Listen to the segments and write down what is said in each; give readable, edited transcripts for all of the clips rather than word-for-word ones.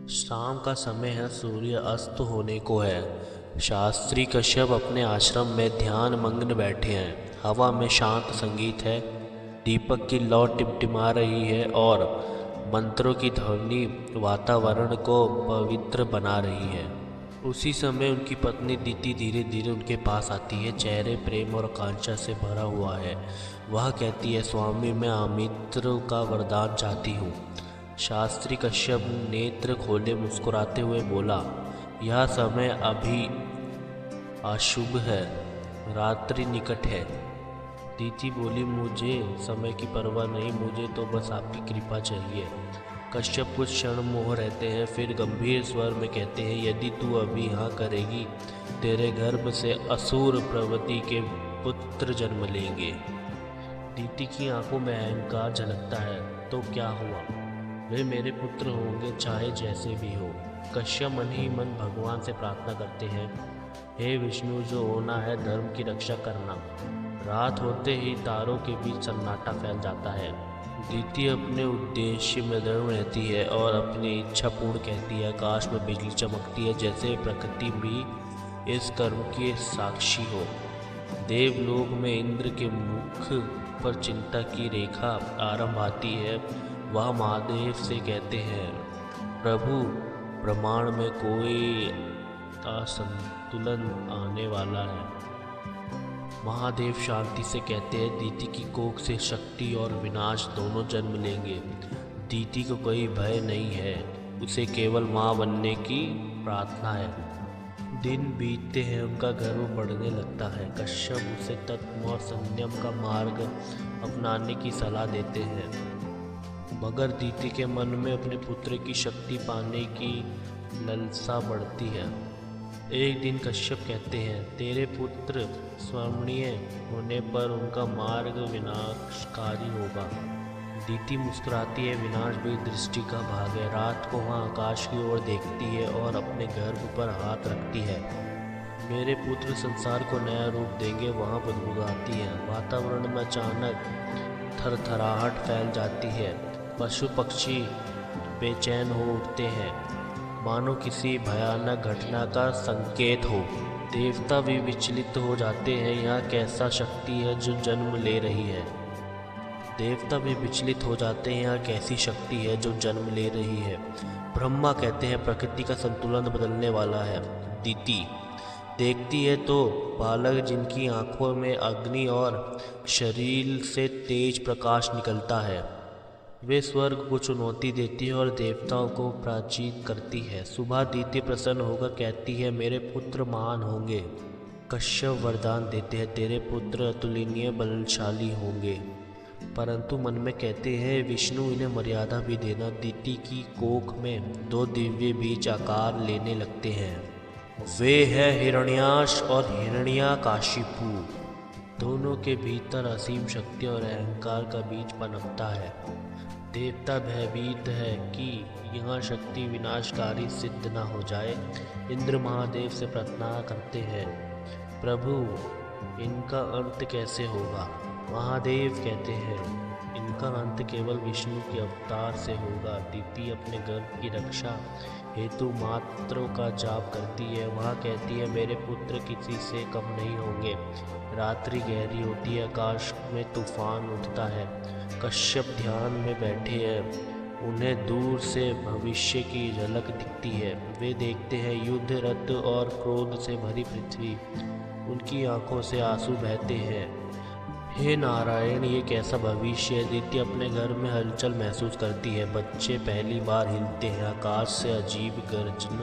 शाम का समय है, सूर्य अस्त होने को है। शास्त्री कश्यप अपने आश्रम में ध्यान मग्न बैठे हैं। हवा में शांत संगीत है, दीपक की लौ टिमटिमा रही है और मंत्रों की ध्वनि वातावरण को पवित्र बना रही है। उसी समय उनकी पत्नी दीति धीरे धीरे उनके पास आती है। चेहरे प्रेम और आकांक्षा से भरा हुआ है। वह कहती है, स्वामी, मैं अमित्र का वरदान चाहती हूँ। शास्त्री कश्यप नेत्र खोले मुस्कुराते हुए बोला, यह समय अभी अशुभ है, रात्रि निकट है। दीति बोली, मुझे समय की परवाह नहीं, मुझे तो बस आपकी कृपा चाहिए। कश्यप कुछ क्षण मोह रहते हैं, फिर गंभीर स्वर में कहते हैं, यदि तू अभी यहाँ करेगी, तेरे गर्भ से असुर प्रवृत्ति के पुत्र जन्म लेंगे। दीति की आंखों में अहंकार झलकता है। तो क्या हुआ? वे मेरे पुत्र होंगे, चाहे जैसे भी हो। कश्यप मन ही मन भगवान से प्रार्थना करते हैं, हे विष्णु, जो होना है धर्म की रक्षा करना। रात होते ही तारों के बीच सन्नाटा फैल जाता है। दीति अपने उद्देश्य में दृढ़ रहती है और अपनी इच्छा पूर्ण कहती है। आकाश में बिजली चमकती है, जैसे प्रकृति भी इस कर्म की साक्षी हो। देवलोक में इंद्र के मुख पर चिंता की रेखा आरंभ आती है। वह महादेव से कहते हैं, प्रभु, ब्रह्मांड में कोई असंतुलन आने वाला है। महादेव शांति से कहते हैं, दीति की कोख से शक्ति और विनाश दोनों जन्म लेंगे। दीति को कोई भय नहीं है, उसे केवल माँ बनने की प्रार्थना है। दिन बीतते हैं, उनका गर्व बढ़ने लगता है। कश्यप उसे तत्व और संयम का मार्ग अपनाने की सलाह देते हैं, मगर दीति के मन में अपने पुत्र की शक्ति पाने की लालसा बढ़ती है। एक दिन कश्यप कहते हैं, तेरे पुत्र स्वर्णीय होने पर उनका मार्ग विनाशकारी होगा। दीति मुस्कुराती है, विनाश भी दृष्टि का भाग है। रात को वहाँ आकाश की ओर देखती है और अपने गर्भ पर हाथ रखती है। मेरे पुत्र संसार को नया रूप देंगे। वहाँ बुदबुदाती है। वातावरण में अचानक थरथराहट फैल जाती है। पशु पक्षी बेचैन हो उठते हैं, मानो किसी भयानक घटना का संकेत हो। देवता भी विचलित हो जाते हैं। यह कैसा शक्ति है जो जन्म ले रही है? देवता भी विचलित हो जाते हैं। यह कैसी शक्ति है जो जन्म ले रही है? ब्रह्मा कहते हैं, प्रकृति का संतुलन बदलने वाला है। दीति देखती है तो बालक, जिनकी आंखों में अग्नि और शरीर से तेज प्रकाश निकलता है, वे स्वर्ग को चुनौती देती है और देवताओं को पराजित करती है। सुबह दीति प्रसन्न होकर कहती है, मेरे पुत्र महान होंगे। कश्यप वरदान देते हैं, तेरे पुत्र अतुलनीय बलशाली होंगे। परंतु मन में कहते हैं, विष्णु, इन्हें मर्यादा भी देना। दीति की कोख में दो दिव्य बीज आकार लेने लगते हैं। वे हैं हिरण्याक्ष और हिरण्याकाशिपु। दोनों के भीतर असीम शक्ति और अहंकार का बीज पनपता है। देवता भयभीत है कि यह शक्ति विनाशकारी सिद्ध न हो जाए। इंद्र महादेव से प्रार्थना करते हैं, प्रभु, इनका अंत कैसे होगा? महादेव कहते हैं, इनका अंत केवल विष्णु के अवतार से होगा। दीति अपने गर्भ की रक्षा हेतु मात्रों का जाप करती है। वह कहती है, मेरे पुत्र किसी से कम नहीं होंगे। रात्रि गहरी होती है, आकाश में तूफान उठता है। कश्यप ध्यान में बैठे हैं। उन्हें दूर से भविष्य की झलक दिखती है। वे देखते हैं युद्ध, रथ और क्रोध से भरी पृथ्वी। उनकी आंखों से आंसू बहते हैं। हे नारायण, ये कैसा भविष्य है? दीति अपने घर में हलचल महसूस करती है। बच्चे पहली बार हिलते हैं। आकाश से अजीब गर्जन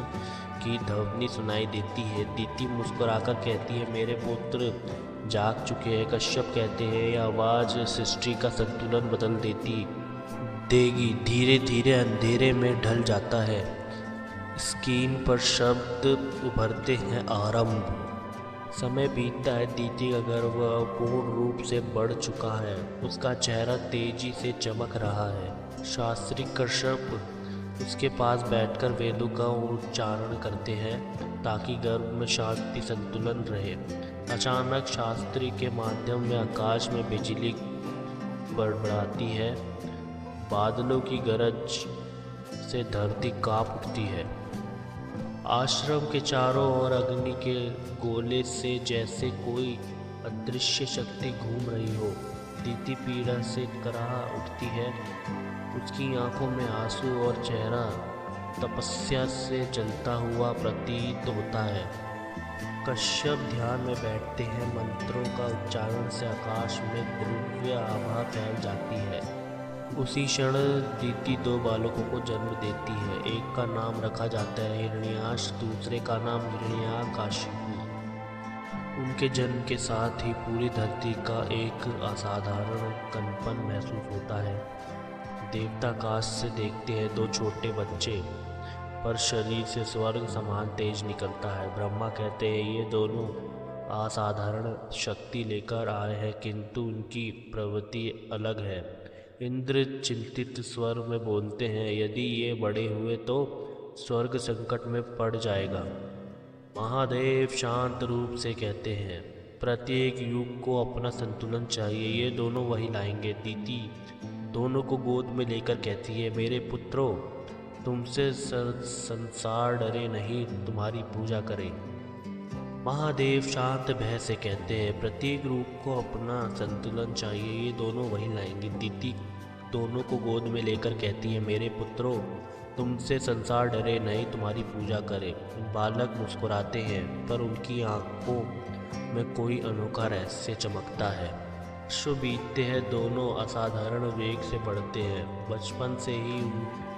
की ध्वनि सुनाई देती है। दीति मुस्कुराकर कहती है, मेरे पुत्र जाग चुके हैं। कश्यप कहते हैं, यह आवाज़ सृष्टि का संतुलन बदल देगी। धीरे धीरे अंधेरे में ढल जाता है। स्क्रीन पर शब्द उभरते हैं, आरंभ। समय बीतता है। दीति का गर्भ पूर्ण रूप से बढ़ चुका है। उसका चेहरा तेजी से चमक रहा है। शास्त्री कश्यप उसके पास बैठकर वेदों का उच्चारण करते हैं ताकि गर्भ में शांति संतुलन रहे। अचानक शास्त्री के माध्यम में आकाश में बिजली बड़बड़ाती है। बादलों की गरज से धरती कांप उठती है। आश्रम के चारों ओर अग्नि के गोले से जैसे कोई अदृश्य शक्ति घूम रही हो। दीति पीड़ा से कराह उठती है। उसकी आंखों में आंसू और चेहरा तपस्या से जलता हुआ प्रतीत होता है। कश्यप ध्यान में बैठते हैं। मंत्रों का उच्चारण से आकाश में दिव्य आभा फैल जाती है। उसी क्षण दीति 2 बालकों को जन्म देती है। एक का नाम रखा जाता है हिरण्याक्ष, दूसरे का नाम हिरण्यकाशिपु। उनके जन्म के साथ ही पूरी धरती का एक असाधारण कंपन महसूस होता है। देवता आकाश से देखते हैं 2 छोटे बच्चे, पर शरीर से स्वर्ग समान तेज निकलता है। ब्रह्मा कहते हैं ये दोनों असाधारण शक्ति लेकर आए हैं, किंतु उनकी प्रवृत्ति अलग है। इंद्र चिंतित स्वर में बोलते हैं यदि ये बड़े हुए तो स्वर्ग संकट में पड़ जाएगा। महादेव शांत रूप से कहते हैं प्रत्येक युग को अपना संतुलन चाहिए, ये दोनों वही लाएंगे। दीति दोनों को गोद में लेकर कहती है मेरे पुत्रों, तुमसे संसार डरे नहीं, तुम्हारी पूजा करे। महादेव शांत भय से कहते हैं प्रत्येक रूप को अपना संतुलन चाहिए, ये दोनों वही लाएंगे। दीति दोनों को गोद में लेकर कहती है मेरे पुत्रों, तुमसे संसार डरे नहीं, तुम्हारी पूजा करे। बालक मुस्कुराते हैं, पर उनकी आंखों में कोई अनोखा रहस्य चमकता है। वर्षों बीतते हैं, दोनों असाधारण वेग से बढ़ते हैं। बचपन से ही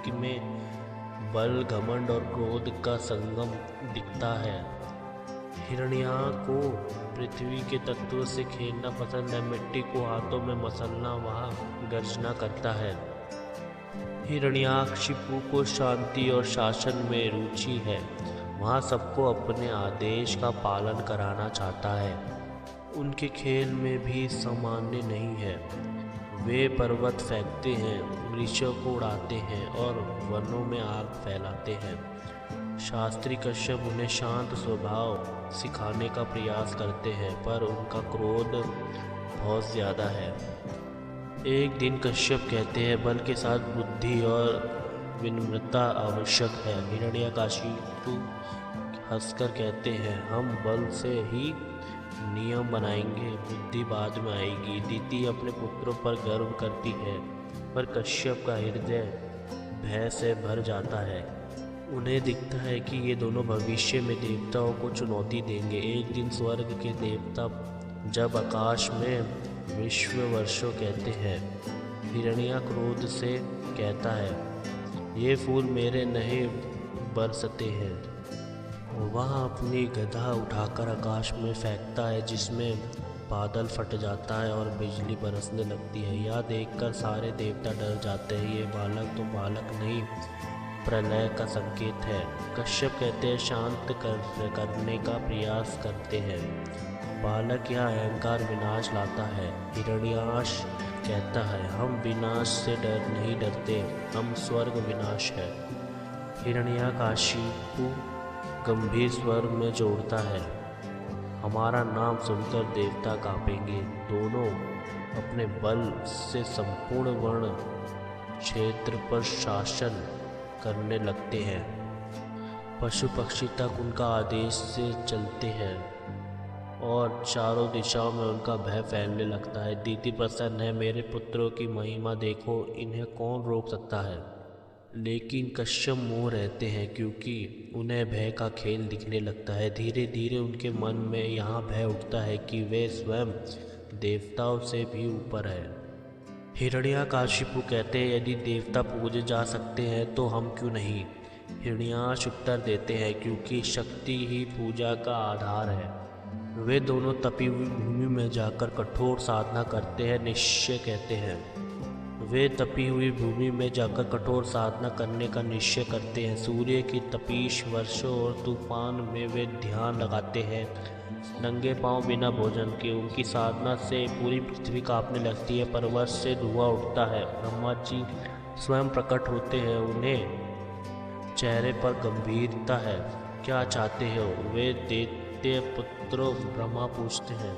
उनमें बल, घमंड और क्रोध का संगम दिखता है। हिरण्याक्ष को पृथ्वी के तत्व से खेलना पसंद है। मिट्टी को हाथों में मसलना वह गर्जना करता है। हिरण्याक्षिपु को शांति और शासन में रुचि है। वह सबको अपने आदेश का पालन कराना चाहता है। उनके खेल में भी सामान्य नहीं है। वे पर्वत फेंकते हैं, वृक्षों को उड़ाते हैं और वनों में आग फैलाते हैं। शास्त्री कश्यप उन्हें शांत स्वभाव सिखाने का प्रयास करते हैं, पर उनका क्रोध बहुत ज़्यादा है। एक दिन कश्यप कहते हैं बल के साथ बुद्धि और विनम्रता आवश्यक है। हिरण्यकाशिपु हंसकर कहते हैं हम बल से ही नियम बनाएंगे, बुद्धि बाद में आएगी। दीति अपने पुत्रों पर गर्व करती है, पर कश्यप का हृदय भय से भर जाता है। उन्हें दिखता है कि ये दोनों भविष्य में देवताओं को चुनौती देंगे। एक दिन स्वर्ग के देवता जब आकाश में विश्व वर्षों कहते हैं, हिरण्याक्ष क्रोध से कहता है ये फूल मेरे नहीं बरसते हैं। वह अपनी गदा उठाकर आकाश में फेंकता है, जिसमें बादल फट जाता है और बिजली बरसने लगती है। यह देखकर सारे देवता डर जाते हैं। ये बालक तो बालक नहीं, प्रलय का संकेत है। कश्यप कहते हैं शांत करने का प्रयास करते हैं। बालक यह अहंकार विनाश लाता है। हिरण्याक्ष कहता है हम विनाश से नहीं डरते, हम स्वर्ग विनाश है। हिरण्यकाशिपु गंभीर स्वर में जोड़ता है हमारा नाम सुनकर देवता कांपेंगे। दोनों अपने बल से संपूर्ण वर्ण क्षेत्र पर शासन करने लगते हैं। पशु पक्षी तक उनका आदेश से चलते हैं और चारों दिशाओं में उनका भय फैलने लगता है। दीति प्रसन्न है मेरे पुत्रों की महिमा देखो, इन्हें कौन रोक सकता है। लेकिन कश्यप मोह रहते हैं, क्योंकि उन्हें भय का खेल दिखने लगता है। धीरे धीरे उनके मन में यहाँ भय उठता है कि वे स्वयं देवताओं से भी ऊपर है। हिरण्यकाशिपु कहते हैं यदि देवता पूजे जा सकते हैं तो हम क्यों नहीं। हिरण्याक्ष उत्तर देते हैं क्योंकि शक्ति ही पूजा का आधार है। वे दोनों तपी हुई भूमि में जाकर कठोर साधना करते हैं। निश्चय कहते हैं वे तपी हुई भूमि में जाकर कठोर साधना करने का निश्चय करते हैं। सूर्य की तपीश, वर्षों और तूफान में वे ध्यान लगाते हैं। नंगे पांव बिना भोजन के उनकी साधना से पूरी पृथ्वी कांपने लगती है। पर्वत से धुआं उठता है। ब्रह्मा जी स्वयं प्रकट होते हैं। उन्हें चेहरे पर गंभीरता है। क्या चाहते हो? वे दैत्य पुत्रों ब्रह्मा पूछते हैं।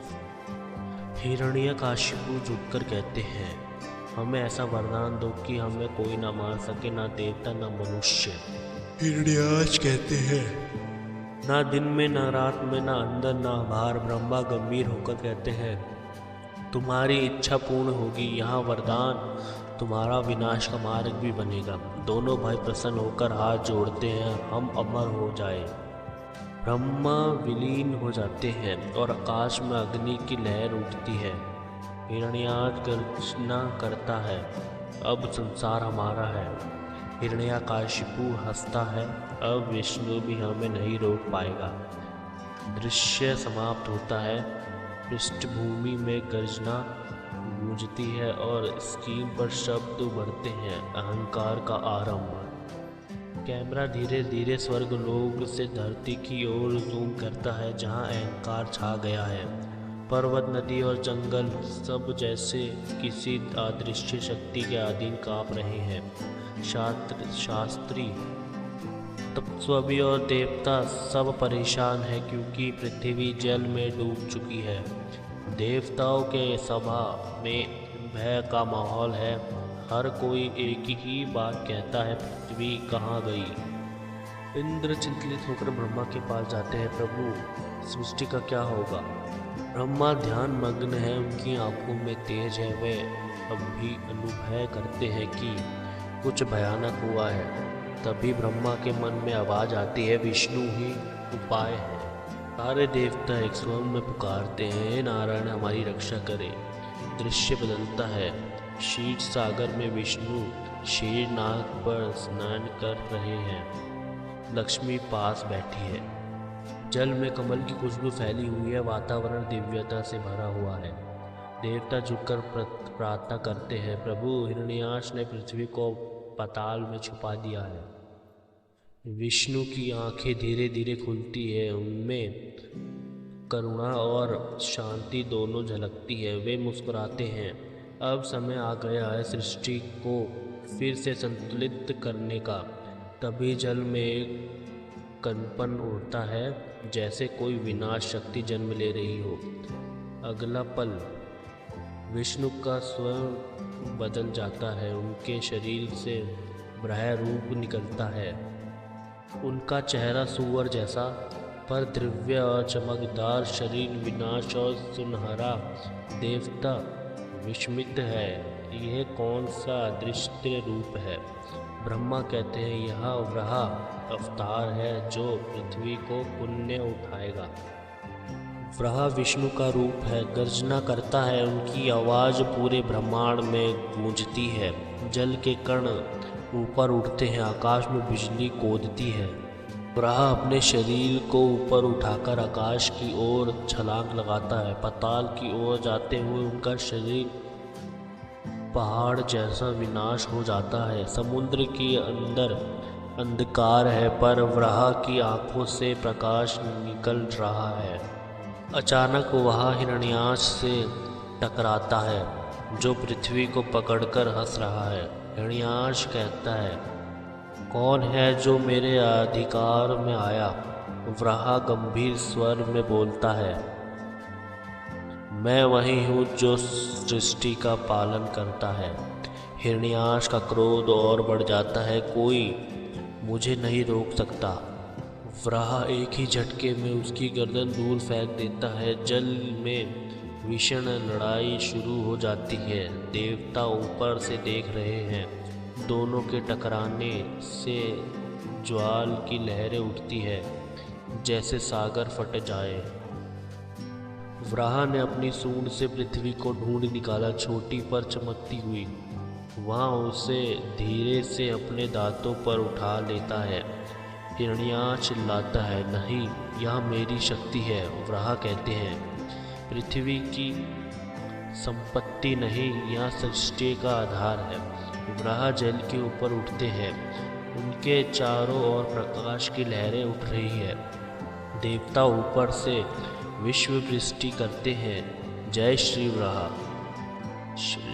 हिरण्यकाशिपु झुककर कहते हैं हमें ऐसा वरदान दो कि हमें कोई ना मार सके, ना देवता ना मनुष्य। हिरण्याक्ष कहते हैं, ना दिन में ना रात में, ना अंदर ना बाहर। ब्रह्मा गंभीर होकर कहते हैं, तुम्हारी इच्छा पूर्ण होगी। यहाँ वरदान तुम्हारा विनाश का मार्ग भी बनेगा। दोनों भाई प्रसन्न होकर हाथ जोड़ते हैं, हम अमर हो जाए। ब्रह्मा विलीन हो जाते हैं और आकाश में अग्नि की लहर उठती है। हिरण्याक्ष गर्जना करता है, अब संसार हमारा है। हिरण्याकशिपु हंसता है, अब विष्णु भी हमें नहीं रोक पाएगा। दृश्य समाप्त होता है, पृष्ठभूमि में गर्जना गूंजती है और स्क्रीन पर शब्द उभरते हैं, अहंकार का आरंभ। कैमरा धीरे धीरे स्वर्गलोक से धरती की ओर जूम करता है, जहां अहंकार छा गया है। पर्वत, नदी और जंगल सब जैसे किसी अदृश्य शक्ति के अधीन कांप रहे हैं। शास्त्री, तपस्वी और देवता सब परेशान हैं, क्योंकि पृथ्वी जल में डूब चुकी है। देवताओं के सभा में भय का माहौल है। हर कोई एक ही बात कहता है, पृथ्वी कहाँ गई। इंद्र चिंतित होकर ब्रह्मा के पास जाते हैं, प्रभु सृष्टि का क्या होगा। ब्रह्मा ध्यान मग्न है, उनकी आंखों में तेज है। वे अभी अनुभव करते हैं कि कुछ भयानक हुआ है। तभी ब्रह्मा के मन में आवाज आती है, विष्णु ही उपाय है। सारे देवता एक स्वर में पुकारते हैं, हे नारायण हमारी रक्षा करें। दृश्य बदलता है, क्षीर सागर में विष्णु शेर नाग पर स्नान कर रहे हैं। लक्ष्मी पास बैठी है। जल में कमल की खुशबू फैली हुई है, वातावरण दिव्यता से भरा हुआ है। देवता झुककर प्रार्थना करते हैं, प्रभु हिरण्याक्ष ने पृथ्वी को पाताल में छुपा दिया है। विष्णु की आंखें धीरे धीरे खुलती है, उनमें करुणा और शांति दोनों झलकती है। वे मुस्कुराते हैं, अब समय आ गया है सृष्टि को फिर से संतुलित करने का। तभी जल में एक कंपन उठता है, जैसे कोई विनाश शक्ति जन्म ले रही हो। अगला पल विष्णु का स्वयं बदल जाता है, उनके शरीर से ब्रह्म रूप निकलता है। उनका चेहरा सूअर जैसा, पर दिव्य और चमकदार शरीर विनाश और सुनहरा। देवता विस्मित है, यह कौन सा अदृश्य रूप है। ब्रह्मा कहते हैं, यह वराह अवतार है जो पृथ्वी को पुण्य उठाएगा। वराह विष्णु का रूप है, गर्जना करता है, उनकी आवाज़ पूरे ब्रह्मांड में गूंजती है। जल के कण ऊपर उठते हैं, आकाश में बिजली कूदती है। वराह अपने शरीर को ऊपर उठाकर आकाश की ओर छलांग लगाता है। पाताल की ओर जाते हुए उनका शरीर पहाड़ जैसा विनाश हो जाता है। समुद्र के अंदर अंधकार है, पर वराह की आंखों से प्रकाश निकल रहा है। अचानक वह हिरण्याक्ष से टकराता है, जो पृथ्वी को पकड़कर हंस रहा है। हिरण्याक्ष कहता है, कौन है जो मेरे अधिकार में आया। वराह गंभीर स्वर में बोलता है, मैं वही हूँ जो सृष्टि का पालन करता है। हिरण्याक्ष का क्रोध और बढ़ जाता है, कोई मुझे नहीं रोक सकता। वराह एक ही झटके में उसकी गर्दन दूर फेंक देता है। जल में भीषण लड़ाई शुरू हो जाती है। देवता ऊपर से देख रहे हैं, दोनों के टकराने से ज्वाल की लहरें उठती है, जैसे सागर फट जाए। वराह ने अपनी सूंड से पृथ्वी को ढूंढ निकाला, छोटी पर चमकती हुई। वहाँ उसे धीरे से अपने दांतों पर उठा लेता है। हिरण्याक्ष चिल्लाता है, नहीं, यह मेरी शक्ति है। वराह कहते हैं, पृथ्वी की संपत्ति नहीं, यह सृष्टि का आधार है। वराह जल के ऊपर उठते हैं, उनके चारों ओर प्रकाश की लहरें उठ रही है। देवता ऊपर से विश्व वृष्टि करते हैं, जय श्री वराह।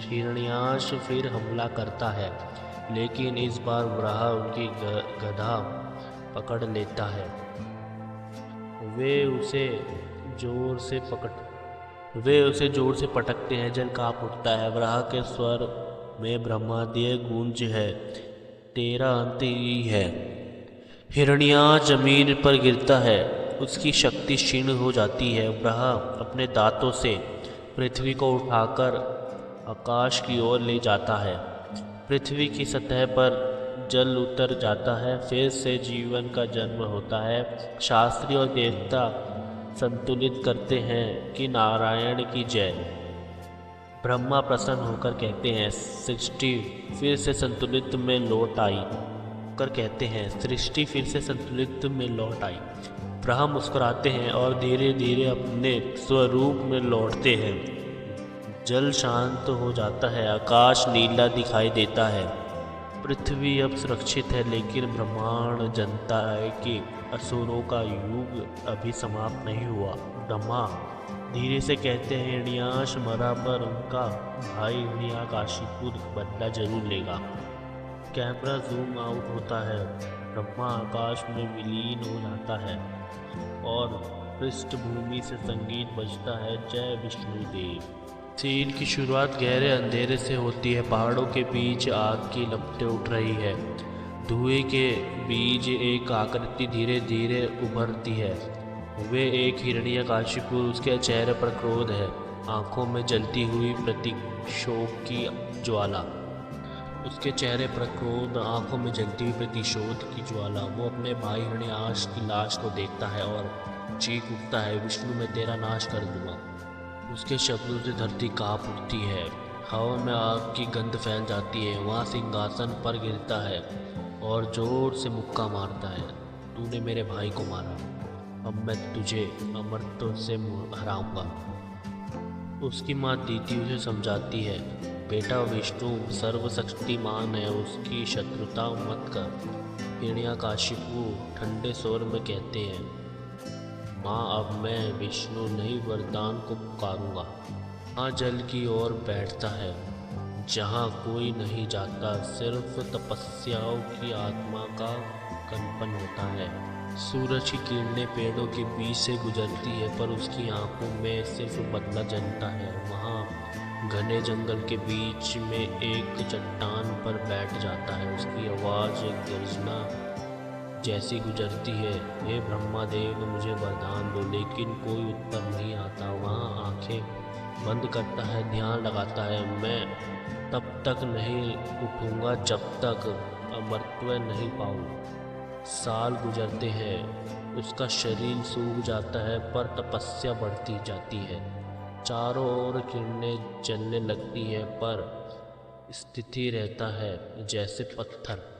हिरण्याक्ष फिर हमला करता है, लेकिन इस बार वराह उनकी गदा पकड़ लेता है। वे उसे जोर से पटकते हैं, जल कांप उठता है। वराह के स्वर में ब्रह्मादीय गूंज है, तेरा अंत ही है। हिरण्याक्ष जमीन पर गिरता है, उसकी शक्ति क्षीण हो जाती है। वह अपने दांतों से पृथ्वी को उठाकर आकाश की ओर ले जाता है। पृथ्वी की सतह पर जल उतर जाता है, फिर से जीवन का जन्म होता है। शास्त्री और देवता संतुलित करते हैं कि नारायण की जय। ब्रह्मा प्रसन्न होकर कहते हैं, सृष्टि फिर से संतुलित में लौट आई। सृष्टि फिर से संतुलित में लौट आई। ब्रह्मा मुस्कुराते हैं और धीरे धीरे अपने स्वरूप में लौटते हैं। जल शांत हो जाता है, आकाश नीला दिखाई देता है। पृथ्वी अब सुरक्षित है, लेकिन ब्रह्मांड जानता है कि असुरों का युग अभी समाप्त नहीं हुआ। ब्रह्मा धीरे से कहते हैं, हिरण्याक्ष मरा पर उनका भाई हिरण्यकाशिपु बदला जरूर लेगा। कैमरा जूम आउट होता है, ब्रह्मा आकाश में विलीन हो जाता है और पृष्ठभूमि से संगीत बजता है, जय विष्णुदेव। सीन की शुरुआत गहरे अंधेरे से होती है। पहाड़ों के बीच आग की लपटें उठ रही है। धुएं के बीच एक आकृति धीरे धीरे उभरती है। वे एक हिरण्यकाशिपु, उसके चेहरे पर क्रोध है, आंखों में जलती हुई प्रतिशोध की ज्वाला। वो अपने भाई हिरण्याक्ष की लाश को देखता है और चीख उठता है, विष्णु मैं तेरा नाश कर दूंगा। उसके शब्दों से धरती कांप उठती है, हवा में आग की गंध फैल जाती है। वहाँ सिंहासन पर गिरता है और जोर से मुक्का मारता है, तूने मेरे भाई को मारा, अब मैं तुझे अमरत्व से हराऊंगा। उसकी माँ दीति उसे समझाती है, बेटा विष्णु सर्वशक्तिमान है, उसकी शत्रुता मत कर। हिरण्याकाशिपु ठंडे स्वर में कहते हैं, माँ अब मैं विष्णु नहीं वरदान को पुकारूंगा। माँ जल की ओर बैठता है, जहाँ कोई नहीं जाता, सिर्फ तपस्याओं की आत्मा का कंपन होता है। सूरज की किरणें पेड़ों के बीच से गुजरती है, पर उसकी आंखों में सिर्फ बदला जलता है। वहाँ घने जंगल के बीच में एक चट्टान पर बैठ जाता है, उसकी आवाज़ एक गर्जना जैसी गुजरती है, हे ब्रह्मादेव मुझे वरदान दो, लेकिन कोई उत्तर नहीं आता। वहाँ आंखें बंद करता है, ध्यान लगाता है, मैं तब तक नहीं उठूँगा जब तक अमरत्व नहीं पाऊँ। साल गुजरते हैं, उसका शरीर सूख जाता है, पर तपस्या बढ़ती जाती है। चारों ओर किरणें जलने लगती हैं, पर स्थिति रहता है जैसे पत्थर।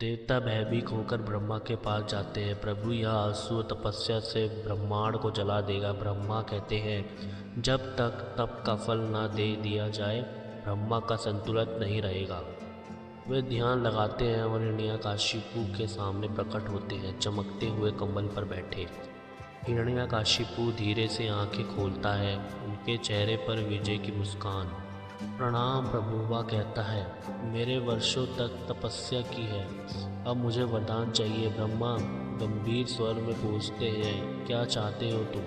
देवता भयभीत होकर ब्रह्मा के पास जाते हैं, प्रभु यह आंसू तपस्या से ब्रह्मांड को जला देगा। ब्रह्मा कहते हैं, जब तक तप का फल ना दे दिया जाए ब्रह्मा का संतुलन नहीं रहेगा। वे ध्यान लगाते हैं और हिरण्याकाशिपु के सामने प्रकट होते हैं, चमकते हुए कमल पर बैठे। हिरण्याकाशिपु धीरे से आंखें खोलता है, उनके चेहरे पर विजय की मुस्कान। प्रणाम प्रभु, वह कहता है, मेरे वर्षों तक तपस्या की है, अब मुझे वरदान चाहिए। ब्रह्मा गंभीर स्वर में पूछते हैं, क्या चाहते हो तुम?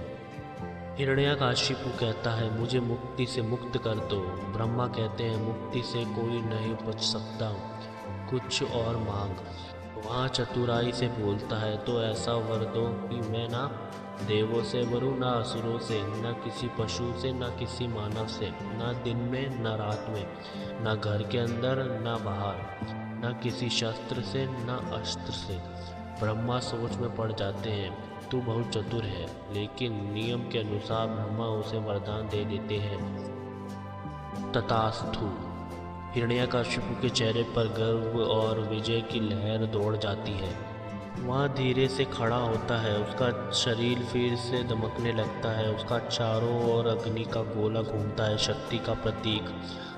हिरण्याकाशिपु कहता है, मुझे मुक्ति से मुक्त कर दो। ब्रह्मा कहते हैं, मुक्ति से कोई नहीं बच सकता, कुछ और मांग। वहाँ चतुराई से बोलता है, तो ऐसा वर दो कि मैं ना देवों से वरूँ, ना असुरों से, ना किसी पशु से, ना किसी मानव से, ना दिन में ना रात में, ना घर के अंदर ना बाहर, ना किसी शस्त्र से ना अस्त्र से। ब्रह्मा सोच में पड़ जाते हैं, तू बहुत चतुर है। लेकिन नियम के अनुसार ब्रह्मा उसे वरदान दे देते हैं। तथास्तु। हिरण्याकशिपु के चेहरे पर गर्व और विजय की लहर दौड़ जाती है। वह धीरे से खड़ा होता है, उसका शरीर फिर से दमकने लगता है, उसका चारों ओर अग्नि का गोला घूमता है, शक्ति का प्रतीक।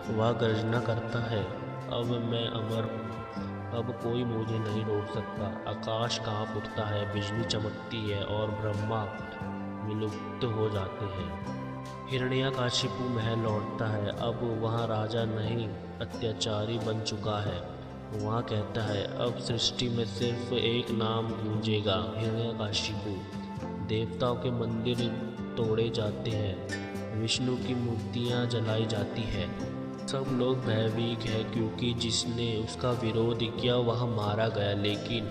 वह गर्जना करता है, अब मैं अमर हूँ, अब कोई मुझे नहीं रोक सकता। आकाश कांप उठता है, बिजली चमकती है और ब्रह्मा विलुप्त हो जाते हैं। हिरण्याकशिपु महल लौटता है, अब वहाँ राजा नहीं अत्याचारी बन चुका है। वहाँ कहता है, अब सृष्टि में सिर्फ एक नाम गूंजेगा, हिरण्याकशिपु। देवताओं के मंदिर तोड़े जाते हैं, विष्णु की मूर्तियाँ जलाई जाती है, सब लोग भयभीत है क्योंकि जिसने उसका विरोध किया वह मारा गया, लेकिन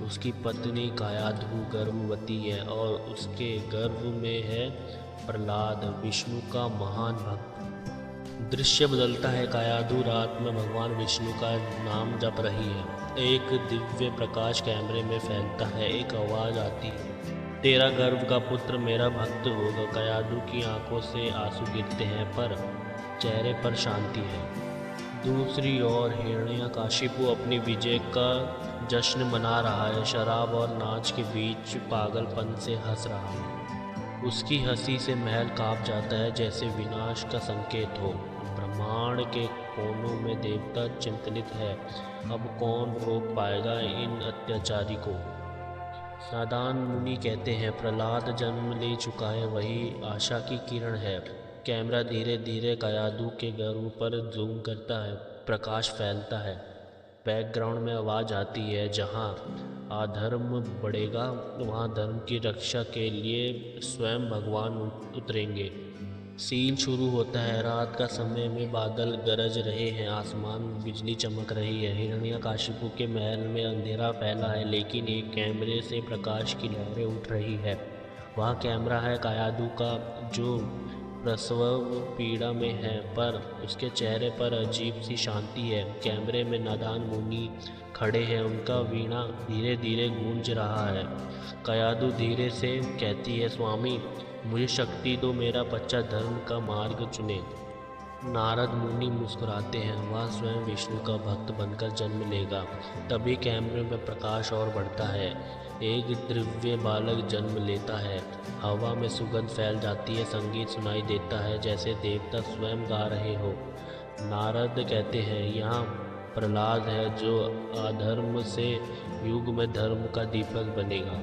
उसकी पत्नी कायाधु गर्भवती है और उसके गर्भ में है प्रहलाद, विष्णु का महान भक्त। दृश्य बदलता है। कायाधु रात में भगवान विष्णु का नाम जप रही है। एक दिव्य प्रकाश कैमरे में फैलता है। एक आवाज़ आती है, तेरा गर्भ का पुत्र मेरा भक्त होगा। कायाधु की आंखों से आंसू गिरते हैं पर चेहरे पर शांति है। दूसरी ओर हिरण्यकशिपु अपनी विजय का जश्न मना रहा है। शराब और नाच के बीच पागलपन से हंस रहा है। उसकी हंसी से महल कांप जाता है जैसे विनाश का संकेत हो। ब्रह्मांड के कोनों में देवता चिंतित है, अब कौन रोक पाएगा इन अत्याचारी को। नादान मुनि कहते हैं, प्रहलाद जन्म ले चुका है, वही आशा की किरण है। कैमरा धीरे धीरे कायाधु के गर्भ पर जूम करता है। प्रकाश फैलता है। बैकग्राउंड में आवाज़ आती है, जहाँ अधर्म बढ़ेगा वहाँ धर्म की रक्षा के लिए स्वयं भगवान उतरेंगे। सीन शुरू होता है। रात का समय में बादल गरज रहे हैं, आसमान बिजली चमक रही है। हिरण्यकशिपु के महल में अंधेरा फैला है, लेकिन एक कैमरे से प्रकाश की लहरें उठ रही है। वह कैमरा है कायाधु का, जो प्रसव पीड़ा में है, पर उसके चेहरे पर अजीब सी शांति है। कैमरे में नादान मुनि खड़े हैं, उनका वीणा धीरे धीरे गूंज रहा है। कायाधु धीरे से कहती है, स्वामी मुझे शक्ति दो, मेरा बच्चा धर्म का मार्ग चुने। नारद मुनि मुस्कुराते हैं, वह स्वयं विष्णु का भक्त बनकर जन्म लेगा। तभी कैमरे में प्रकाश और बढ़ता है। एक दिव्य बालक जन्म लेता है। हवा में सुगंध फैल जाती है, संगीत सुनाई देता है जैसे देवता स्वयं गा रहे हो। नारद कहते हैं, यहाँ प्रहलाद है जो अधर्म से युग में धर्म का दीपक बनेगा।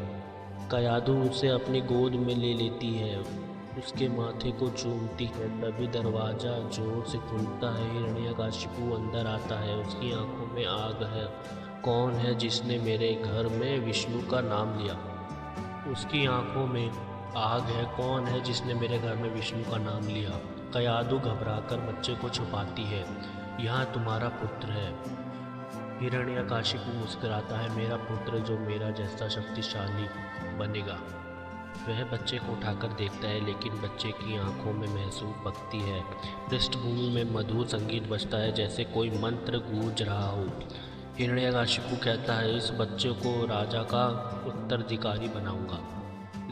कायाधु उसे अपनी गोद में ले लेती है, उसके माथे को चूमती है। तभी दरवाज़ा जोर से खुलता है। हिरण्यकशिपु अंदर आता है, उसकी आंखों में आग है। कौन है जिसने मेरे घर में विष्णु का नाम लिया? उसकी आंखों में आग है। कौन है जिसने मेरे घर में विष्णु का नाम लिया? कायाधु घबराकर बच्चे को छुपाती है। यहाँ तुम्हारा पुत्र है। हिरण्यकशिपु मुस्कुराता है, मेरा पुत्र जो मेरा जैसा शक्तिशाली बनेगा। वह बच्चे को उठाकर देखता है, लेकिन बच्चे की आंखों में महसूस भक्ति है। पृष्ठभूमि में मधुर संगीत बजता है जैसे कोई मंत्र गूंज रहा हो। हिरण्यकशिपु कहता है, इस बच्चे को राजा का उत्तराधिकारी बनाऊंगा।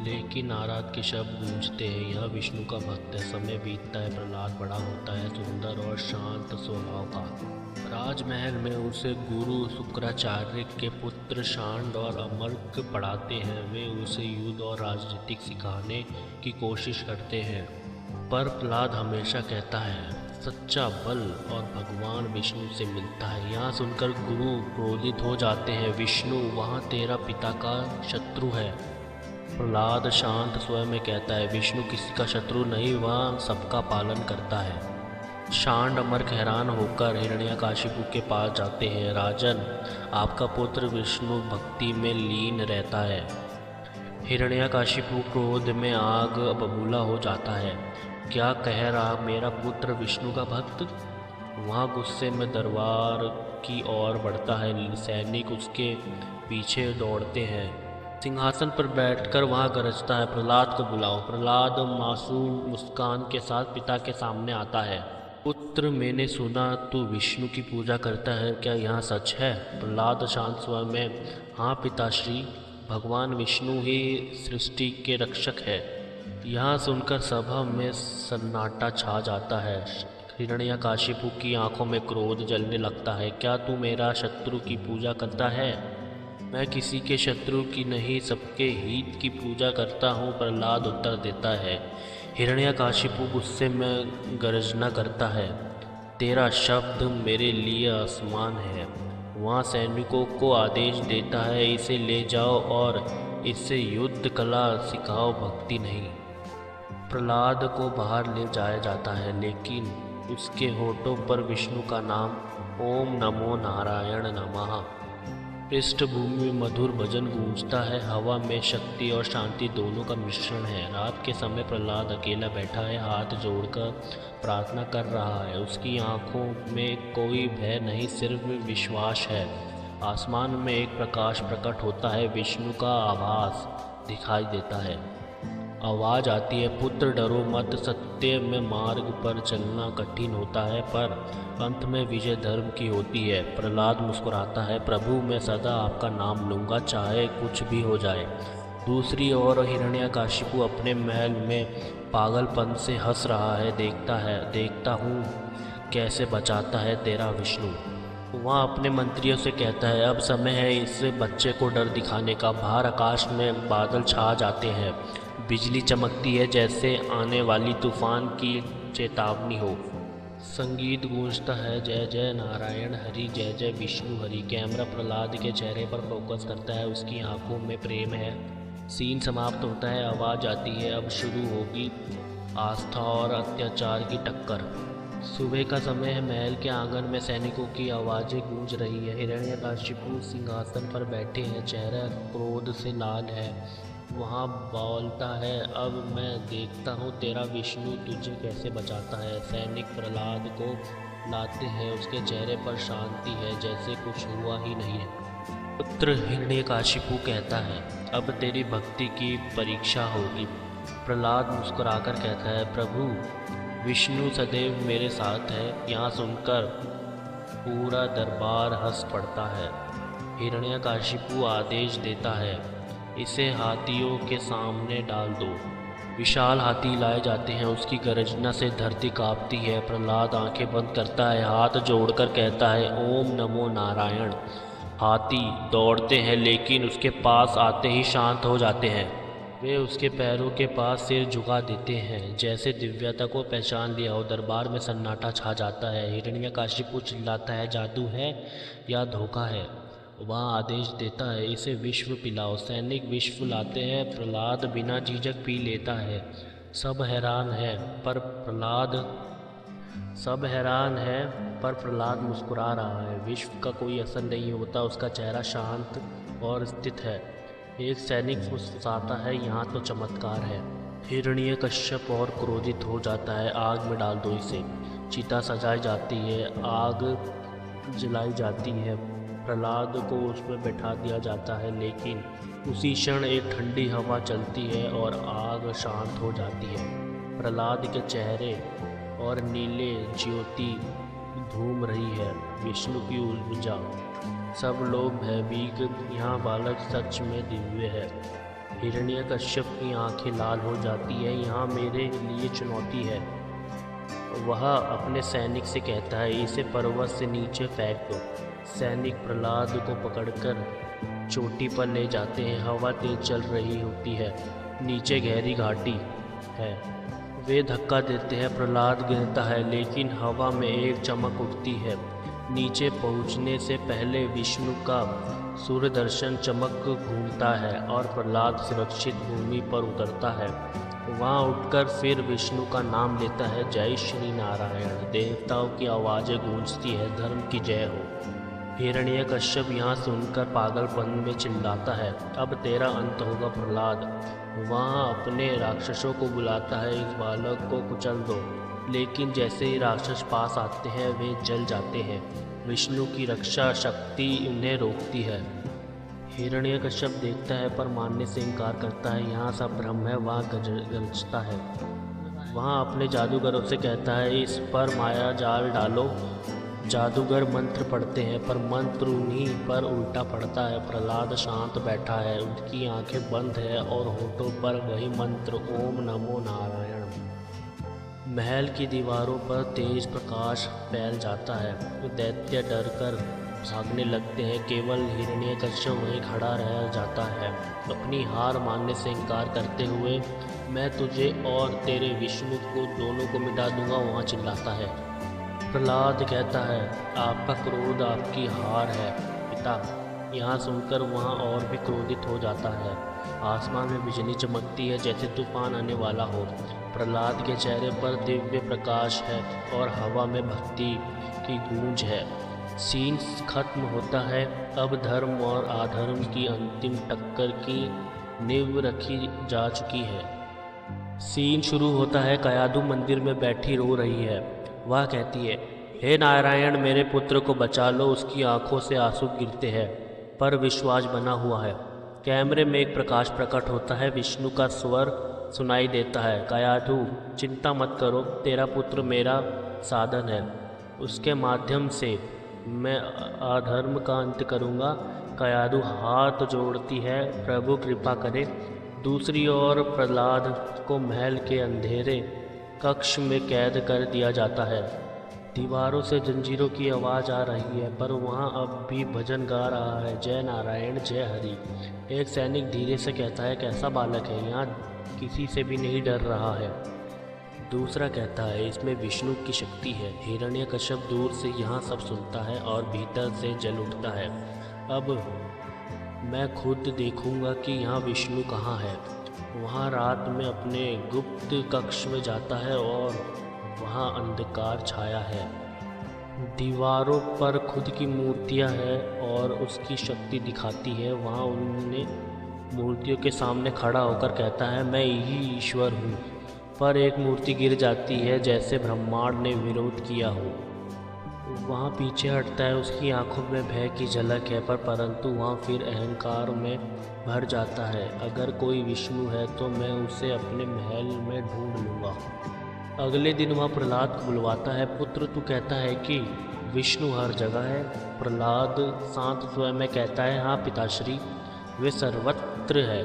लेकिन नारद के शब्द गूंजते हैं, यह विष्णु का भक्त है। समय बीतता है, प्रहलाद बड़ा होता है, सुंदर और शांत स्वभाव का। राजमहल में उसे गुरु शुक्राचार्य के पुत्र शांड और अमर्क पढ़ाते हैं। वे उसे युद्ध और राजनीतिक सिखाने की कोशिश करते हैं, पर प्रहलाद हमेशा कहता है, सच्चा बल और भगवान विष्णु से मिलता है। यहाँ सुनकर गुरु क्रोधित हो जाते हैं, विष्णु वहाँ तेरा पिता का शत्रु है। प्रहलाद शांत स्वर में कहता है, विष्णु किसी का शत्रु नहीं, वह सबका पालन करता है। शांड अमर्क हैरान होकर हिरण्यकशिपु के पास जाते हैं। राजन, आपका पुत्र विष्णु भक्ति में लीन रहता है। हिरण्यकशिपु क्रोध में आग बबूला हो जाता है। क्या कह रहा मेरा पुत्र विष्णु का भक्त? वहाँ गुस्से में दरबार की ओर बढ़ता है। सैनिक उसके पीछे दौड़ते हैं। सिंहासन पर बैठकर वहाँ गरजता है, प्रहलाद को बुलाओ। प्रहलाद मासूम मुस्कान के साथ पिता के सामने आता है। पुत्र, मैंने सुना तू विष्णु की पूजा करता है, क्या यहाँ सच है? प्रहलाद शांत स्वर में, हाँ पिताश्री, भगवान विष्णु ही सृष्टि के रक्षक है। यहाँ सुनकर सभा में सन्नाटा छा जाता है। हिरण्यकशिपु की आंखों में क्रोध जलने लगता है। क्या तू मेरा शत्रु की पूजा करता है? मैं किसी के शत्रु की नहीं, सबके हित की पूजा करता हूँ, प्रहलाद उत्तर देता है। हिरण्यकशिपु गुस्से में गर्जना करता है, तेरा शब्द मेरे लिए आसमान है। वहाँ सैनिकों को आदेश देता है, इसे ले जाओ और इससे युद्ध कला सिखाओ, भक्ति नहीं। प्रहलाद को बाहर ले जाया जाता है, लेकिन उसके होठों पर विष्णु का नाम, ओम नमो नारायण नमः, पृष्ठभूमि में मधुर भजन गूंजता है। हवा में शक्ति और शांति दोनों का मिश्रण है। रात के समय प्रहलाद अकेला बैठा है, हाथ जोड़कर प्रार्थना कर रहा है। उसकी आंखों में कोई भय नहीं, सिर्फ विश्वास है। आसमान में एक प्रकाश प्रकट होता है, विष्णु का आभास दिखाई देता है। आवाज़ आती है, पुत्र डरो मत, सत्य में मार्ग पर चलना कठिन होता है पर अंत में विजय धर्म की होती है। प्रहलाद मुस्कुराता है, प्रभु मैं सदा आपका नाम लूँगा, चाहे कुछ भी हो जाए। दूसरी ओर हिरण्यकाशिपु अपने महल में पागलपन से हंस रहा है, देखता हूँ कैसे बचाता है तेरा विष्णु। वह अपने मंत्रियों से कहता है, अब समय है इस बच्चे को डर दिखाने का। बाहर आकाश में बादल छा जाते हैं, बिजली चमकती है जैसे आने वाली तूफान की चेतावनी हो। संगीत गूंजता है, जय जय नारायण हरि, जय जय विष्णु हरि। कैमरा प्रहलाद के चेहरे पर फोकस करता है, उसकी आंखों में प्रेम है। सीन समाप्त होता है, आवाज़ आती है, अब शुरू होगी आस्था और अत्याचार की टक्कर। सुबह का समय है, महल के आंगन में सैनिकों की आवाज़ें गूंज रही है। हिरण्यकाशिपु सिंहासन पर बैठे हैं, चेहरा क्रोध से लाल है। वहाँ बोलता है, अब मैं देखता हूँ तेरा विष्णु तुझे कैसे बचाता है। सैनिक प्रहलाद को लाते हैं, उसके चेहरे पर शांति है, जैसे कुछ हुआ ही नहीं है। पुत्र हिरण्यकाशिपु कहता है, अब तेरी भक्ति की परीक्षा होगी। प्रहलाद मुस्कुराकर कहता है, प्रभु विष्णु सदैव मेरे साथ है। यहाँ सुनकर पूरा दरबार हंस पड़ता है। हिरण्यकाशिपु आदेश देता है, इसे हाथियों के सामने डाल दो। विशाल हाथी लाए जाते हैं, उसकी गर्जना से धरती कांपती है। प्रहलाद आंखें बंद करता है, हाथ जोड़कर कहता है, ओम नमो नारायण। हाथी दौड़ते हैं लेकिन उसके पास आते ही शांत हो जाते हैं। वे उसके पैरों के पास सिर झुका देते हैं, जैसे दिव्यता को पहचान लिया हो। दरबार में सन्नाटा छा जाता है। हिरण्यकाशिपु चिल्लाता है, जादू है या धोखा है। वह आदेश देता है, इसे विश्व पिलाओ। सैनिक विश्व लाते हैं, प्रहलाद बिना झिझक पी लेता है। सब हैरान है पर प्रहलाद मुस्कुरा रहा है। विश्व का कोई असर नहीं होता, उसका चेहरा शांत और स्थित है। एक सैनिक फुसफुसाता है, यहाँ तो चमत्कार है। हिरण्यकश्यप और क्रोधित हो जाता है, आग में डाल दो इसे। चिता सजाई जाती है, आग जलाई जाती है। प्रहलाद को उसमें बैठा दिया जाता है, लेकिन उसी क्षण एक ठंडी हवा चलती है और आग शांत हो जाती है। प्रहलाद के चेहरे और नीले ज्योति घूम रही है, विष्णु की ऊर्जा। सब लोग भयभीत, यहाँ बालक सच में दिव्य है। हिरण्यकश्यप की आंखें लाल हो जाती है, यहाँ मेरे लिए चुनौती है। वह अपने सैनिक से कहता है, इसे पर्वत से नीचे फेंक दो। सैनिक प्रहलाद को पकड़कर चोटी पर ले जाते हैं। हवा तेज चल रही होती है, नीचे गहरी घाटी है। वे धक्का देते हैं, प्रहलाद गिरता है, लेकिन हवा में एक चमक उठती है। नीचे पहुंचने से पहले विष्णु का सूर्य दर्शन चमक घूमता है और प्रहलाद सुरक्षित भूमि पर उतरता है। वहाँ उठकर फिर विष्णु का नाम लेता है, जय श्री नारायण। देवताओं की आवाज़ें गूंजती है, धर्म की जय हो। हिरण्यकश्यप यहाँ सुनकर पागलपन में चिल्लाता है, अब तेरा अंत होगा प्रहलाद। वहाँ अपने राक्षसों को बुलाता है, इस बालक को कुचल दो। लेकिन जैसे ही राक्षस पास आते हैं वे जल जाते हैं। विष्णु की रक्षा शक्ति उन्हें रोकती है। हिरण्यकश्यप देखता है पर मानने से इनकार करता है, यहाँ सब भ्रम है। वहाँ गरजता है, वहाँ अपने जादूगरों से कहता है, इस पर माया जाल डालो। जादूगर मंत्र पढ़ते हैं पर मंत्र उन्हीं पर उल्टा पड़ता है। प्रहलाद शांत बैठा है, उसकी आंखें बंद है और होठों पर वही मंत्र, ओम नमो नारायण। महल की दीवारों पर तेज प्रकाश फैल जाता है, दैत्य डर कर भागने लगते हैं। केवल हिरण्यकश्यप वहीं खड़ा रह जाता है, अपनी हार मानने से इनकार करते हुए, मैं तुझे और तेरे विष्णु को दोनों को मिटा दूंगा, वहाँ चिल्लाता है। प्रहलाद कहता है, आपका क्रोध आपकी हार है पिता। यहाँ सुनकर वहाँ और भी क्रोधित हो जाता है। आसमान में बिजली चमकती है जैसे तूफान आने वाला हो। प्रहलाद के चेहरे पर दिव्य प्रकाश है और हवा में भक्ति की गूंज है। सीन खत्म होता है। अब धर्म और अधर्म की अंतिम टक्कर की नींव रखी जा चुकी है। सीन शुरू होता है। कयाधु मंदिर में बैठी रो रही है। वह कहती है, हे नारायण, मेरे पुत्र को बचा लो। उसकी आंखों से आंसू गिरते हैं, पर विश्वास बना हुआ है। कैमरे में एक प्रकाश प्रकट होता है। विष्णु का स्वर सुनाई देता है, कयाधु, चिंता मत करो, तेरा पुत्र मेरा साधन है। उसके माध्यम से मैं अधर्म का अंत करूँगा। कयाधु हाथ जोड़ती है, प्रभु कृपा करे। दूसरी ओर प्रहलाद को महल के अंधेरे कक्ष में कैद कर दिया जाता है। दीवारों से जंजीरों की आवाज़ आ रही है, पर वहाँ अब भी भजन गा रहा है, जय नारायण जय हरि। एक सैनिक धीरे से कहता है, कैसा बालक है, यहाँ किसी से भी नहीं डर रहा है। दूसरा कहता है, इसमें विष्णु की शक्ति है। हिरण्यकश्यप दूर से यहाँ सब सुनता है और भीतर से जल उठता है। अब मैं खुद देखूंगा कि यहाँ विष्णु कहाँ है। वहाँ रात में अपने गुप्त कक्ष में जाता है और वहाँ अंधकार छाया है। दीवारों पर खुद की मूर्तियाँ हैं और उसकी शक्ति दिखाती है। वहाँ उन्हें मूर्तियों के सामने खड़ा होकर कहता है, मैं ही ईश्वर हूँ। पर एक मूर्ति गिर जाती है, जैसे ब्रह्मांड ने विरोध किया हो। वहाँ पीछे हटता है। उसकी आंखों में भय की झलक है, परंतु वहाँ फिर अहंकार में भर जाता है। अगर कोई विष्णु है तो मैं उसे अपने महल में ढूंढ लूँगा। अगले दिन वह प्रहलाद को बुलवाता है। पुत्र, तू कहता है कि विष्णु हर जगह है। प्रहलाद शांत स्वर में कहता है, हाँ पिताश्री, वे सर्वत्र है।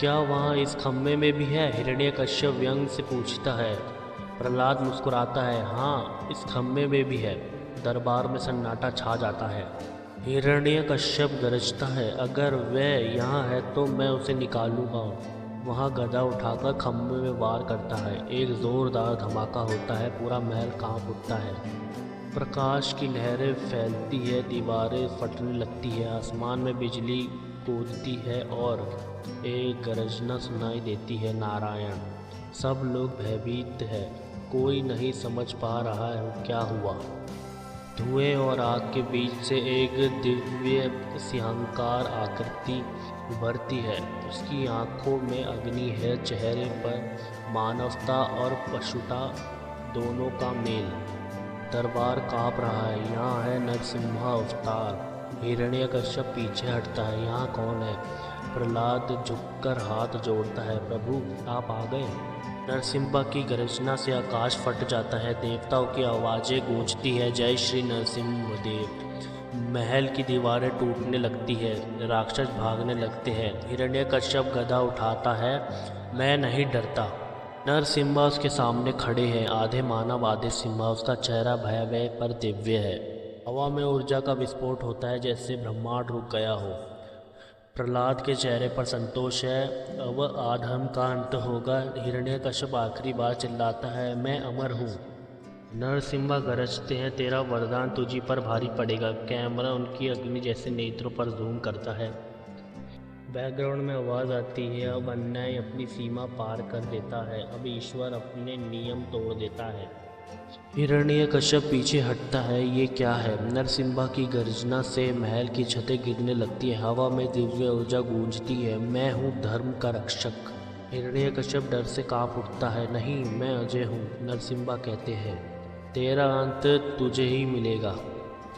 क्या वहाँ इस खम्भे में भी है? हिरण्यकश्यप व्यंग से पूछता है। प्रहलाद मुस्कुराता है, हाँ इस खम्भे में भी है। दरबार में सन्नाटा छा जाता है। हिरण्यकश्यप गरजता है, अगर वह यहाँ है तो मैं उसे निकालूंगा। वहाँ गदा उठाकर खम्भे में वार करता है। एक जोरदार धमाका होता है, पूरा महल कांप उठता है। प्रकाश की लहरें फैलती है, दीवारें फटने लगती है, आसमान में बिजली कूदती है और एक गर्जना सुनाई देती है, नारायण। सब लोग भयभीत है, कोई नहीं समझ पा रहा है क्या हुआ। धुएं और आग के बीच से एक दिव्य सिंहाकार आकृति उभरती है। उसकी आंखों में अग्नि है, चेहरे पर मानवता और पशुता दोनों का मेल। दरबार काँप रहा है। यहाँ है नरसिम्हा अवतार। हिरण्यकश्यप पीछे हटता है। यहाँ कौन है? प्रहलाद झुककर हाथ जोड़ता है, प्रभु आप आ गए। नरसिम्हा की गर्जना से आकाश फट जाता है। देवताओं की आवाज़ें गूंजती है, जय श्री नरसिम्ह देव। महल की दीवारें टूटने लगती है, राक्षस भागने लगते हैं। हिरण्यकश्यप गदा उठाता है, मैं नहीं डरता। नरसिम्हा उसके सामने खड़े हैं, आधे मानव आधे सिम्हा। उसका चेहरा भयावह पर दिव्य है। हवा में ऊर्जा का विस्फोट होता है, जैसे ब्रह्मांड रुक गया हो। प्रहलाद के चेहरे पर संतोष है, अब अधर्म का अंत होगा। हिरण्यकश्यप आखिरी बार चिल्लाता है, मैं अमर हूँ। नरसिम्हा गरजते हैं, तेरा वरदान तुझी पर भारी पड़ेगा। कैमरा उनकी अग्नि जैसे नेत्रों पर जूम करता है। बैकग्राउंड में आवाज़ आती है, अब अन्याय अपनी सीमा पार कर देता है, अब ईश्वर अपने नियम तोड़ देता है। हिरण्यकश्यप पीछे हटता है, ये क्या है? नरसिम्हा की गर्जना से महल की छतें गिरने लगती है, हवा में दिव्य ऊर्जा गूंजती है, मैं हूँ धर्म का रक्षक। हिरण्यकश्यप डर से कांप उठता है, नहीं मैं अजय हूँ। नरसिम्हा कहते हैं, तेरा अंत तुझे ही मिलेगा।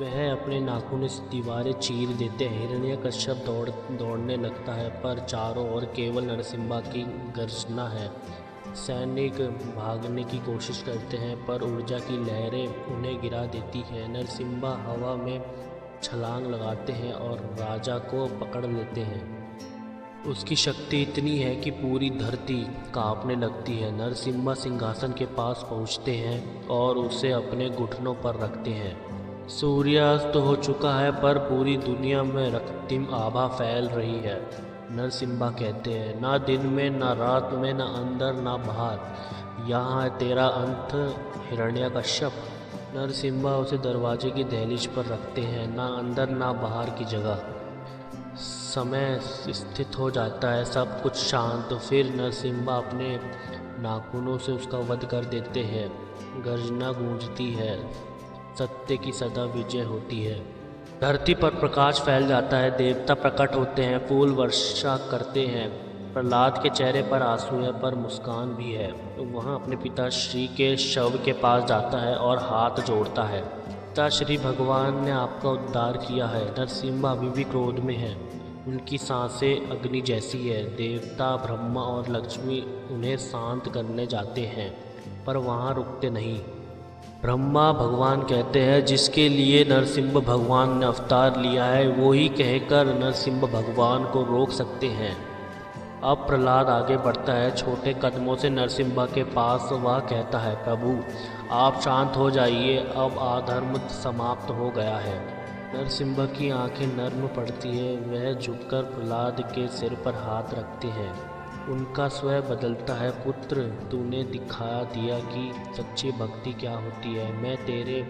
वह अपने नाखून से दीवारें चीर देते हैं। हिरण्यकश्यप दौड़ने लगता है, पर चारों ओर केवल नरसिम्हा की गर्जना है। सैनिक भागने की कोशिश करते हैं, पर ऊर्जा की लहरें उन्हें गिरा देती हैं। नरसिम्हा हवा में छलांग लगाते हैं और राजा को पकड़ लेते हैं। उसकी शक्ति इतनी है कि पूरी धरती कांपने लगती है। नरसिम्हा सिंहासन के पास पहुंचते हैं और उसे अपने घुटनों पर रखते हैं। सूर्यास्त हो चुका है, पर पूरी दुनिया में रक्तिम आभा फैल रही है। नरसिम्हा कहते हैं, ना दिन में ना रात में, ना अंदर ना बाहर, यहाँ है तेरा अंत हिरण्यकश्यप। नरसिम्हा उसे दरवाजे की दहलीज पर रखते हैं, ना अंदर ना बाहर की जगह। समय स्थित हो जाता है, सब कुछ शांत। फिर नरसिम्हा अपने नाखूनों से उसका वध कर देते हैं। गर्जना गूंजती है, सत्य की सदा विजय होती है। धरती पर प्रकाश फैल जाता है, देवता प्रकट होते हैं, फूल वर्षा करते हैं। प्रहलाद के चेहरे पर आंसू है, पर मुस्कान भी है। तो वह अपने पिताश्री के शव के पास जाता है और हाथ जोड़ता है। पिताश्री, भगवान ने आपका उद्धार किया है। नरसिम्हा अभी भी क्रोध में है, उनकी सांसें अग्नि जैसी है। देवता ब्रह्मा और लक्ष्मी उन्हें शांत करने जाते हैं, पर वहाँ रुकते नहीं। ब्रह्मा भगवान कहते हैं, जिसके लिए नरसिम्हा भगवान ने अवतार लिया है, वो ही कहकर नरसिम्हा भगवान को रोक सकते हैं। अब प्रहलाद आगे बढ़ता है, छोटे कदमों से नरसिम्हा के पास। वह कहता है, प्रभु आप शांत हो जाइए, अब अधर्म समाप्त हो गया है। नरसिम्हा की आंखें नर्म पड़ती है, वह झुककर प्रहलाद के सिर पर हाथ रखते हैं। उनका स्वर बदलता है, पुत्र तूने दिखा दिया कि सच्ची भक्ति क्या होती है। मैं तेरे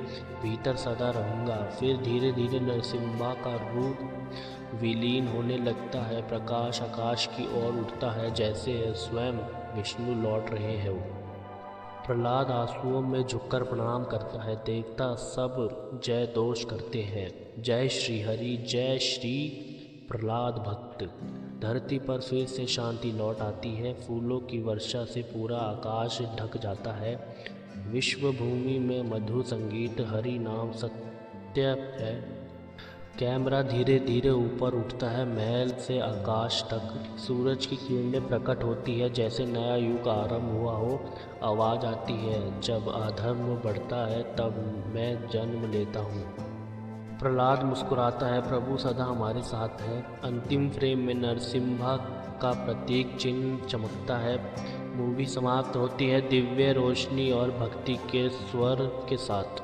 भीतर सदा रहूँगा। फिर धीरे धीरे नरसिम्हा का रूप विलीन होने लगता है। प्रकाश आकाश की ओर उठता है, जैसे स्वयं विष्णु लौट रहे हैं। प्रहलाद आंसुओं में झुककर प्रणाम करता है। देवता सब जय दोष करते हैं, जय श्री हरि, जय श्री प्रहलाद भक्त। धरती पर फिर से शांति लौट आती है। फूलों की वर्षा से पूरा आकाश ढक जाता है। विश्व भूमि में मधुर संगीत, हरि नाम सत्य है। कैमरा धीरे धीरे ऊपर उठता है, महल से आकाश तक। सूरज की किरणें प्रकट होती है, जैसे नया युग आरंभ हुआ हो। आवाज़ आती है, जब अधर्म बढ़ता है तब मैं जन्म लेता हूँ। प्रहलाद मुस्कुराता है, प्रभु सदा हमारे साथ है। अंतिम फ्रेम में नरसिम्हा का प्रतीक चिन्ह चमकता है। मूवी समाप्त होती है दिव्य रोशनी और भक्ति के स्वर के साथ।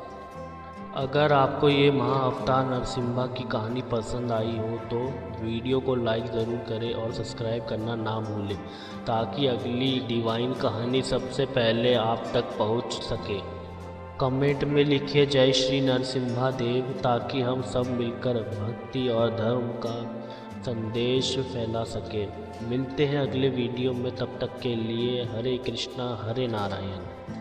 अगर आपको ये महाअवतार नरसिम्हा की कहानी पसंद आई हो तो वीडियो को लाइक ज़रूर करें और सब्सक्राइब करना ना भूलें, ताकि अगली डिवाइन कहानी सबसे पहले आप तक पहुंच सके। कमेंट में लिखिए जय श्री नरसिम्हा देव, ताकि हम सब मिलकर भक्ति और धर्म का संदेश फैला सके। मिलते हैं अगले वीडियो में, तब तक के लिए हरे कृष्णा हरे नारायण।